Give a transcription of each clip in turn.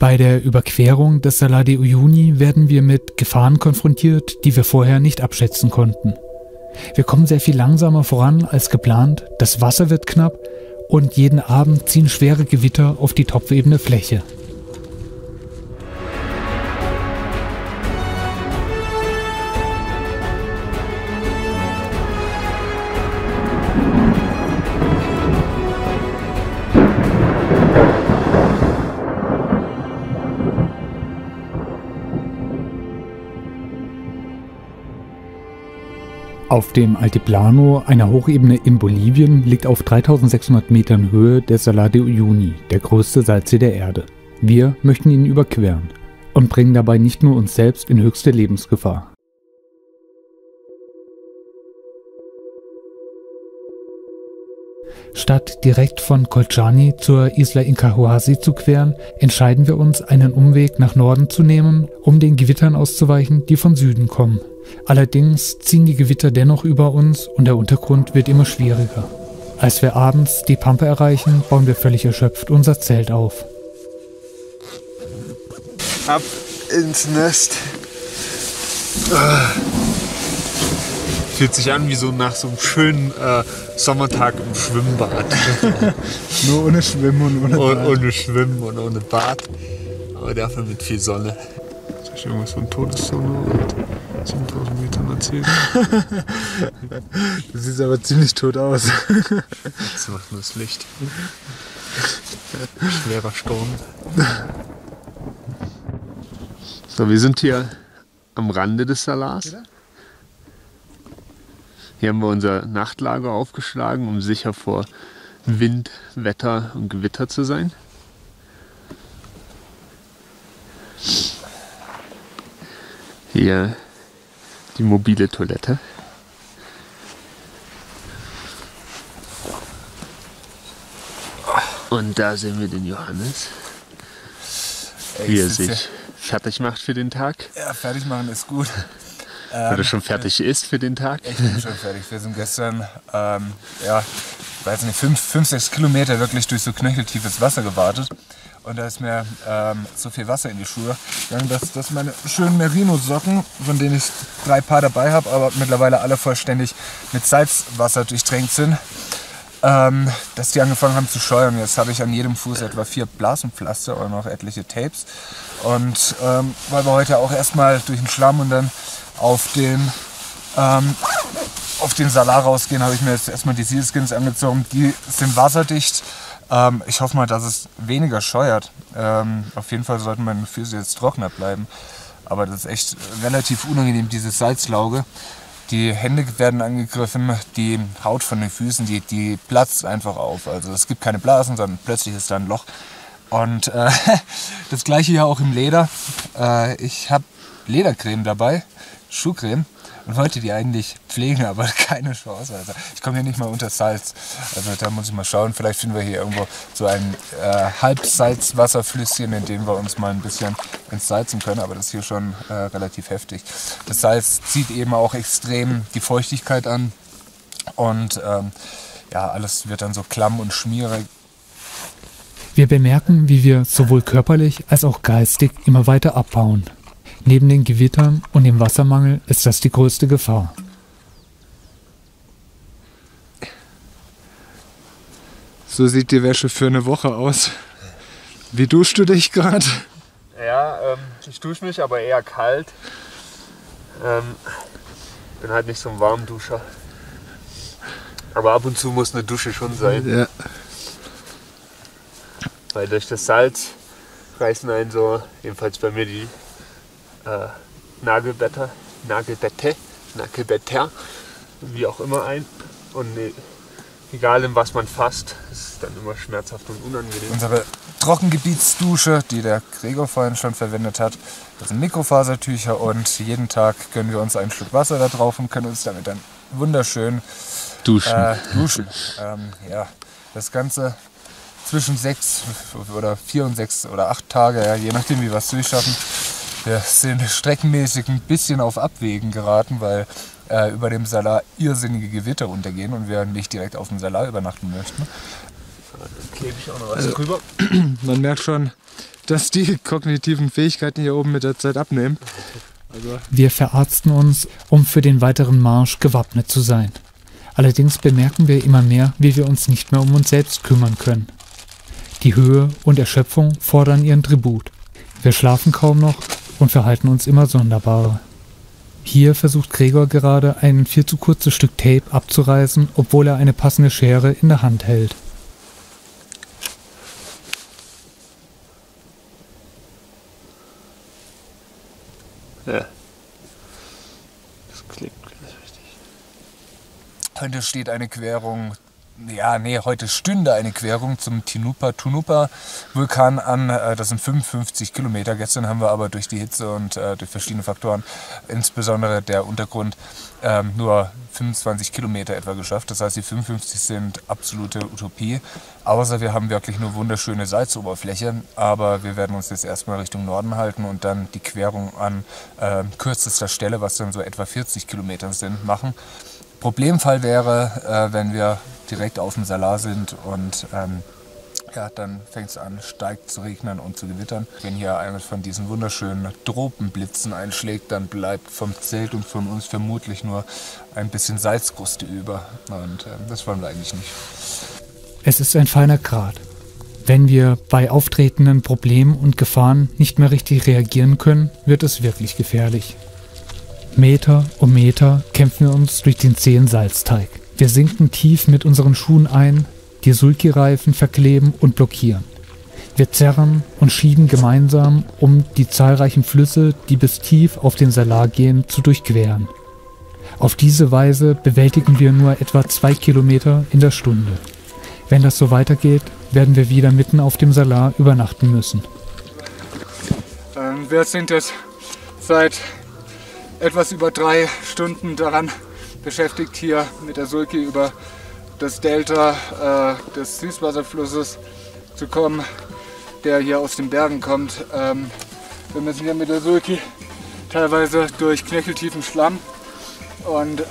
Bei der Überquerung des Salar de Uyuni werden wir mit Gefahren konfrontiert, die wir vorher nicht abschätzen konnten. Wir kommen sehr viel langsamer voran als geplant, das Wasser wird knapp und jeden Abend ziehen schwere Gewitter auf die topfebene Fläche. Auf dem Altiplano, einer Hochebene in Bolivien, liegt auf 3600 Metern Höhe der Salar de Uyuni, der größte Salzsee der Erde. Wir möchten ihn überqueren und bringen dabei nicht nur uns selbst in höchste Lebensgefahr. Statt direkt von Colchani zur Isla Incahuasi zu queren, entscheiden wir uns, einen Umweg nach Norden zu nehmen, um den Gewittern auszuweichen, die von Süden kommen. Allerdings ziehen die Gewitter dennoch über uns und der Untergrund wird immer schwieriger. Als wir abends die Pampa erreichen, bauen wir völlig erschöpft unser Zelt auf. Ab ins Nest. Fühlt sich an wie so nach so einem schönen Sommertag im Schwimmbad. Nur ohne Schwimmen und ohne Bad. Ohne Schwimmen und ohne Bad. Aber dafür mit viel Sonne. Soll ich irgendwas von Todeszone und 7000 Metern erzählen? Du siehst aber ziemlich tot aus. Das macht nur das Licht. Schwerer Sturm. So, wir sind hier am Rande des Salars. Hier haben wir unser Nachtlager aufgeschlagen, um sicher vor Wind, Wetter und Gewitter zu sein. Hier die mobile Toilette. Und da sehen wir den Johannes, wie er sich fertig macht für den Tag. Ja, fertig machen ist gut. Oder schon fertig ist für den Tag. Ich bin schon fertig. Wir sind gestern, weiß nicht, 5, 6 Kilometer wirklich durch so knöcheltiefes Wasser gewartet. Und da ist mir so viel Wasser in die Schuhe gegangen, dass meine schönen Merino-Socken, von denen ich 3 Paar dabei habe, aber mittlerweile alle vollständig mit Salzwasser durchtränkt sind, dass die angefangen haben zu scheuern. Jetzt habe ich an jedem Fuß etwa 4 Blasenpflaster und noch etliche Tapes. Und weil wir heute auch erstmal durch den Schlamm und dann auf den Salar rausgehen, habe ich mir jetzt erstmal die Sealskins angezogen. Die sind wasserdicht. Ich hoffe mal, dass es weniger scheuert. Auf jeden Fall sollten meine Füße jetzt trockener bleiben. Aber das ist echt relativ unangenehm, diese Salzlauge. Die Hände werden angegriffen, die Haut von den Füßen, die platzt einfach auf. Also es gibt keine Blasen, sondern plötzlich ist da ein Loch. Und das gleiche hier auch im Leder. Ich habe Ledercreme dabei, Schuhcreme. Und wollte die eigentlich pflegen, aber keine Chance. Also ich komme hier nicht mal unter Salz. Also da muss ich mal schauen. Vielleicht finden wir hier irgendwo so ein Halbsalzwasserflüsschen, in dem wir uns mal ein bisschen entsalzen können. Aber das ist hier schon relativ heftig. Das Salz zieht eben auch extrem die Feuchtigkeit an. Und ja, alles wird dann so klamm und schmierig. Wir bemerken, wie wir sowohl körperlich als auch geistig immer weiter abbauen. Neben den Gewittern und dem Wassermangel ist das die größte Gefahr. So sieht die Wäsche für eine Woche aus. Wie duschst du dich gerade? Ja, ich dusche mich, aber eher kalt. Bin halt nicht so ein Warmduscher. Aber ab und zu muss eine Dusche schon sein. Ja. Weil durch das Salz reißen einen so, jedenfalls bei mir, die Nagelblätter, wie auch immer ein. Und egal in was man fasst, ist es dann immer schmerzhaft und unangenehm. Unsere Trockengebietsdusche, die der Gregor vorhin schon verwendet hat, das sind Mikrofasertücher und jeden Tag gönnen wir uns ein Stück Wasser da drauf und können uns damit dann wunderschön duschen. Ja, das Ganze zwischen 6 oder 4 und 6 oder 8 Tage, ja, je nachdem wie wir es durchschaffen. Wir sind streckenmäßig ein bisschen auf Abwägen geraten, weil über dem Salar irrsinnige Gewitter untergehen und wir nicht direkt auf dem Salar übernachten möchten. Dann klebe ich auch noch was drüber. Man merkt schon, dass die kognitiven Fähigkeiten hier oben mit der Zeit abnehmen. Also Wir verarzten uns, um für den weiteren Marsch gewappnet zu sein. Allerdings bemerken wir immer mehr, wie wir uns nicht mehr um uns selbst kümmern können. Die Höhe und Erschöpfung fordern ihren Tribut. Wir schlafen kaum noch und verhalten uns immer sonderbarer. Hier versucht Gregor gerade, ein viel zu kurzes Stück Tape abzureißen, obwohl er eine passende Schere in der Hand hält. Ja. Das klebt ganz richtig. heute steht eine Querung, heute stünde eine Querung zum Tunupa-Vulkan an. Das sind 55 Kilometer. Gestern haben wir aber durch die Hitze und durch verschiedene Faktoren, insbesondere der Untergrund, nur 25 Kilometer etwa geschafft. Das heißt, die 55 sind absolute Utopie. Außer wir haben wirklich nur wunderschöne Salzoberfläche. Aber wir werden uns jetzt erstmal Richtung Norden halten und dann die Querung an kürzester Stelle, was dann so etwa 40 Kilometer sind, machen. Problemfall wäre, wenn wir direkt auf dem Salar sind und dann fängt es an, steigt zu regnen und zu gewittern. Wenn hier einer von diesen wunderschönen Tropenblitzen einschlägt, dann bleibt vom Zelt und von uns vermutlich nur ein bisschen Salzkruste über. Und das wollen wir eigentlich nicht. Es ist ein feiner Grat. Wenn wir bei auftretenden Problemen und Gefahren nicht mehr richtig reagieren können, wird es wirklich gefährlich. Meter um Meter kämpfen wir uns durch den zähen Salzteig. Wir sinken tief mit unseren Schuhen ein, die Sulky-Reifen verkleben und blockieren. Wir zerren und schieben gemeinsam, um die zahlreichen Flüsse, die bis tief auf den Salar gehen, zu durchqueren. Auf diese Weise bewältigen wir nur etwa 2 Kilometer in der Stunde. Wenn das so weitergeht, werden wir wieder mitten auf dem Salar übernachten müssen. Wir sind jetzt seit etwas über 3 Stunden daran beschäftigt, hier mit der Sulky über das Delta des Süßwasserflusses zu kommen, der hier aus den Bergen kommt. Wir müssen hier mit der Sulky teilweise durch knöcheltiefen Schlamm und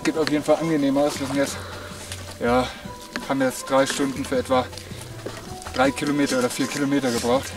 geht auf jeden Fall angenehmer aus. Wir sind jetzt, haben jetzt 3 Stunden für etwa 3 Kilometer oder 4 Kilometer gebraucht.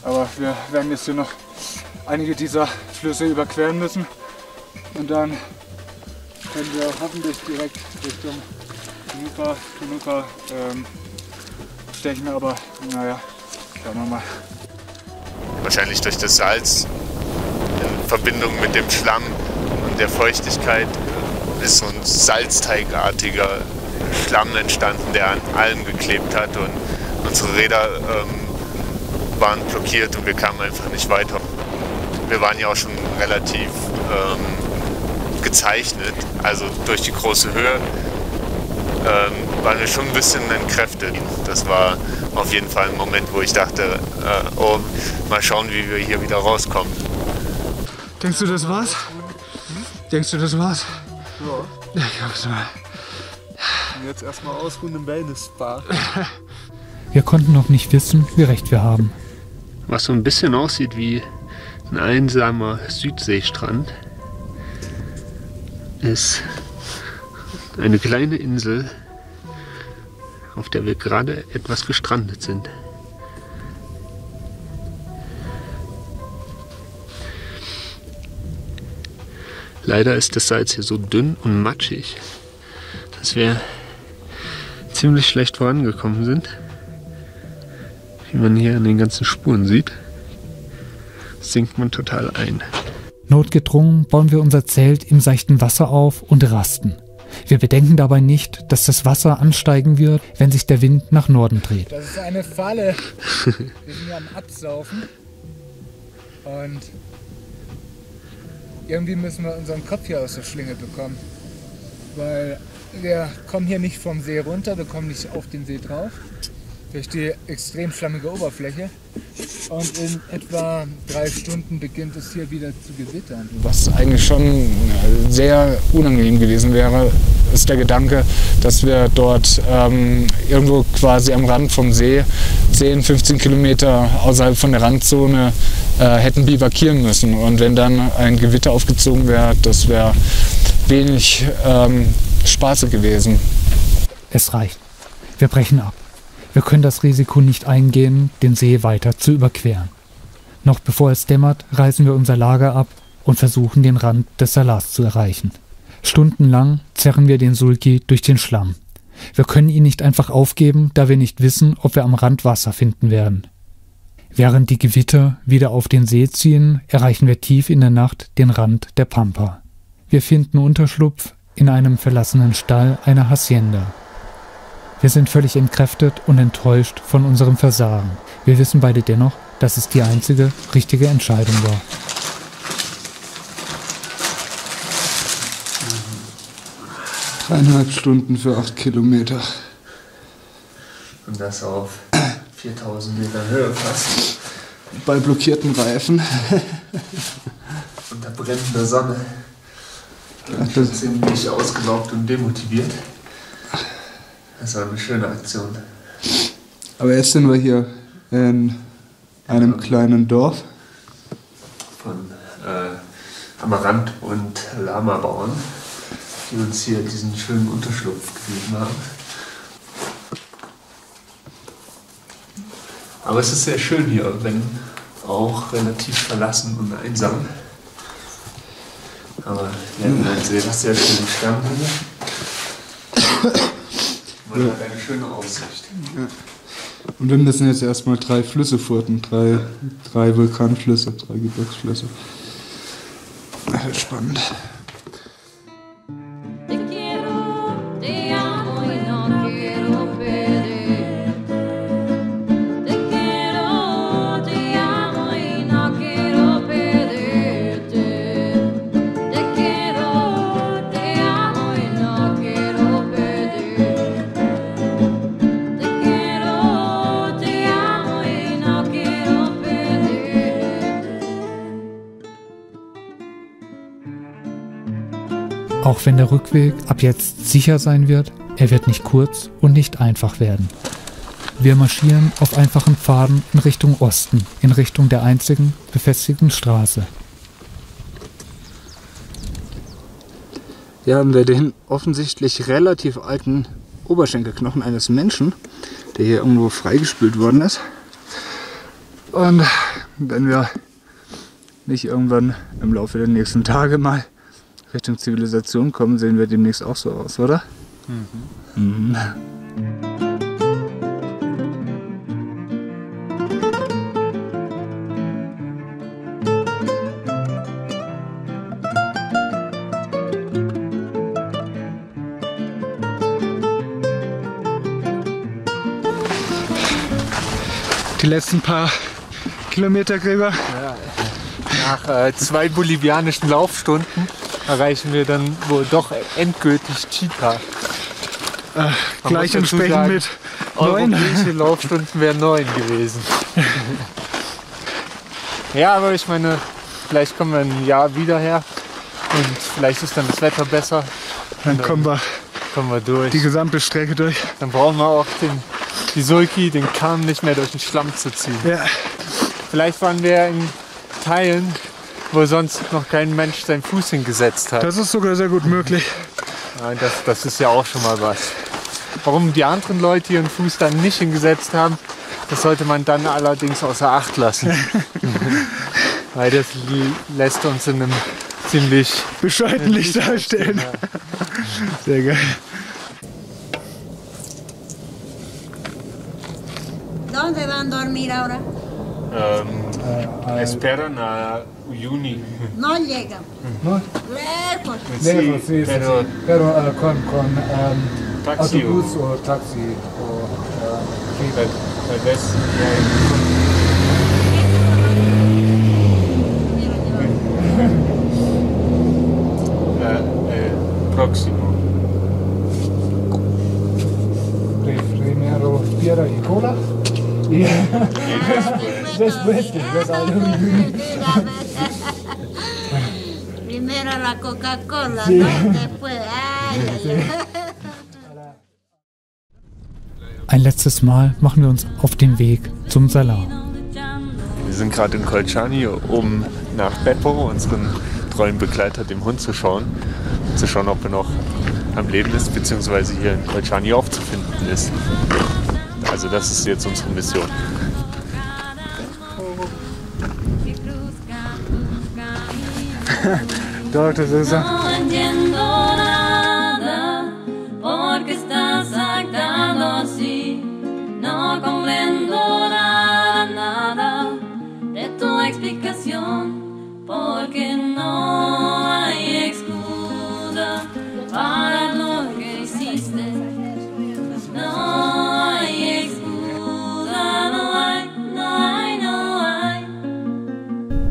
Aber wir werden jetzt hier noch einige dieser Flüsse überqueren müssen und dann können wir hoffentlich direkt Richtung Tunupa stechen, aber schauen wir mal. Wahrscheinlich durch das Salz in Verbindung mit dem Schlamm und der Feuchtigkeit ist so ein salzteigartiger Schlamm entstanden, der an allem geklebt hat und unsere Räder waren blockiert und wir kamen einfach nicht weiter. Wir waren ja auch schon relativ gezeichnet, also durch die große Höhe waren wir schon ein bisschen entkräftet. Das war auf jeden Fall ein Moment, wo ich dachte, mal schauen, wie wir hier wieder rauskommen. Denkst du, das war's? Denkst du, das war's? Ja. Ich glaub's mal. Und jetzt erstmal ausruhen im Wellness-Spa. Wir konnten noch nicht wissen, wie recht wir haben. Was so ein bisschen aussieht wie ein einsamer Südseestrand, ist eine kleine Insel, auf der wir gerade etwas gestrandet sind. Leider ist das Salz hier so dünn und matschig, dass wir ziemlich schlecht vorangekommen sind. Wie man hier an den ganzen Spuren sieht, sinkt man total ein. Notgedrungen bauen wir unser Zelt im seichten Wasser auf und rasten. Wir bedenken dabei nicht, dass das Wasser ansteigen wird, wenn sich der Wind nach Norden dreht. Das ist eine Falle. Wir sind hier am Absaufen und irgendwie müssen wir unseren Kopf hier aus der Schlinge bekommen, weil wir kommen hier nicht vom See runter, wir kommen nicht auf den See drauf, durch die extrem schlammige Oberfläche. Und in etwa 3 Stunden beginnt es hier wieder zu gewittern. Was eigentlich schon sehr unangenehm gewesen wäre, ist der Gedanke, dass wir dort irgendwo quasi am Rand vom See 10, 15 Kilometer außerhalb von der Randzone hätten bivakieren müssen. Und wenn dann ein Gewitter aufgezogen wäre, das wäre wenig spaßig gewesen. Es reicht. Wir brechen ab. Wir können das Risiko nicht eingehen, den See weiter zu überqueren. Noch bevor es dämmert, reißen wir unser Lager ab und versuchen, den Rand des Salars zu erreichen. Stundenlang zerren wir den Sulky durch den Schlamm. Wir können ihn nicht einfach aufgeben, da wir nicht wissen, ob wir am Rand Wasser finden werden. Während die Gewitter wieder auf den See ziehen, erreichen wir tief in der Nacht den Rand der Pampa. Wir finden Unterschlupf in einem verlassenen Stall einer Hacienda. Wir sind völlig entkräftet und enttäuscht von unserem Versagen. Wir wissen beide dennoch, dass es die einzige richtige Entscheidung war. Dreieinhalb Stunden für 8 Kilometer. Und das auf 4000 Meter Höhe fast. Bei blockierten Reifen. Unter brennender Sonne. Ich bin ziemlich ausgelaugt und demotiviert. Das war eine schöne Aktion. Aber jetzt sind wir hier in einem kleinen Dorf. Von Amarant und Lama-Bauern, die uns hier diesen schönen Unterschlupf gegeben haben. Aber es ist sehr schön hier, wenn auch relativ verlassen und einsam. Aber wir haben einen sehr schönen Stammhügel. Man hat eine schöne Aussicht. Ja. Und wir müssen jetzt erstmal 3 Flüsse furten, drei Vulkanflüsse, 3 Gebirgsflüsse. Das ist spannend. Auch wenn der Rückweg ab jetzt sicher sein wird, er wird nicht kurz und nicht einfach werden. Wir marschieren auf einfachen Pfaden in Richtung Osten, in Richtung der einzigen befestigten Straße. Hier haben wir den offensichtlich relativ alten Oberschenkelknochen eines Menschen, der hier irgendwo freigespült worden ist. Und wenn wir nicht irgendwann im Laufe der nächsten Tage mal Richtung Zivilisation kommen, sehen wir demnächst auch so aus, oder? Mhm. Die letzten paar Kilometer, Gregor. Ja, nach 2 bolivianischen Laufstunden erreichen wir dann wohl doch endgültig Chita. Gleich entsprechend mit 9. Europäische Laufstunden wären 9 gewesen. Ja, aber ich meine, vielleicht kommen wir in einem Jahr wieder her und vielleicht ist dann das Wetter besser. Dann kommen wir durch. Die gesamte Strecke durch. Dann brauchen wir auch die Sulky, den Kahn nicht mehr durch den Schlamm zu ziehen. Ja. Vielleicht waren wir in Teilen, wo sonst noch kein Mensch seinen Fuß hingesetzt hat. Das ist sogar sehr gut möglich. Nein, das ist ja auch schon mal was. Warum die anderen Leute ihren Fuß dann nicht hingesetzt haben, das sollte man dann allerdings außer Acht lassen. Weil das lässt uns in einem ziemlich bescheuerten Licht darstellen. Ja. Sehr geil. ¿Dónde van a dormir ahora? Esperan a Uyuni. No llegan. No. Lejos. Sí, sí, pero- sí. Pero con Taxi autobús o taxi o Tal vez próximo. Primero piedra y cola. Y después Primero la Coca-Cola, ¿no? Después. Ay, ay, ay. Ein letztes Mal machen wir uns auf den Weg zum Salar. Wir sind gerade in Colchani, um nach Beppo, unseren treuen Begleiter, dem Hund, zu schauen, ob er noch am Leben ist, beziehungsweise hier in Colchani aufzufinden ist. Also das ist jetzt unsere Mission. Doch, das ist er.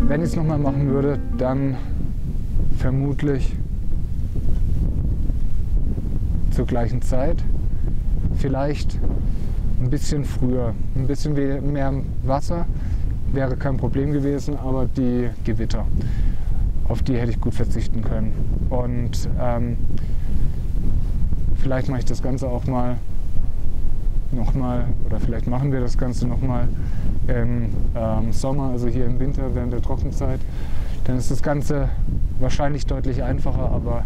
Wenn ich es nochmal machen würde, dann vermutlich zur gleichen Zeit. Vielleicht ein bisschen früher, ein bisschen mehr Wasser wäre kein Problem gewesen, aber die Gewitter, auf die hätte ich gut verzichten können. Und vielleicht mache ich das Ganze auch mal nochmal, oder vielleicht machen wir das Ganze nochmal im Sommer, also hier im Winter während der Trockenzeit. Dann ist das Ganze wahrscheinlich deutlich einfacher, aber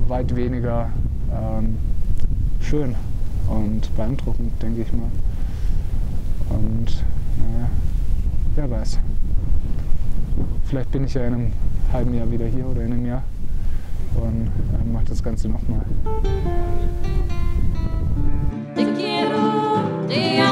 weit weniger schön und beeindruckend, denke ich mal. Und naja, wer weiß. Vielleicht bin ich ja in einem halben Jahr wieder hier oder in einem Jahr und mache das Ganze nochmal. Te quiero, te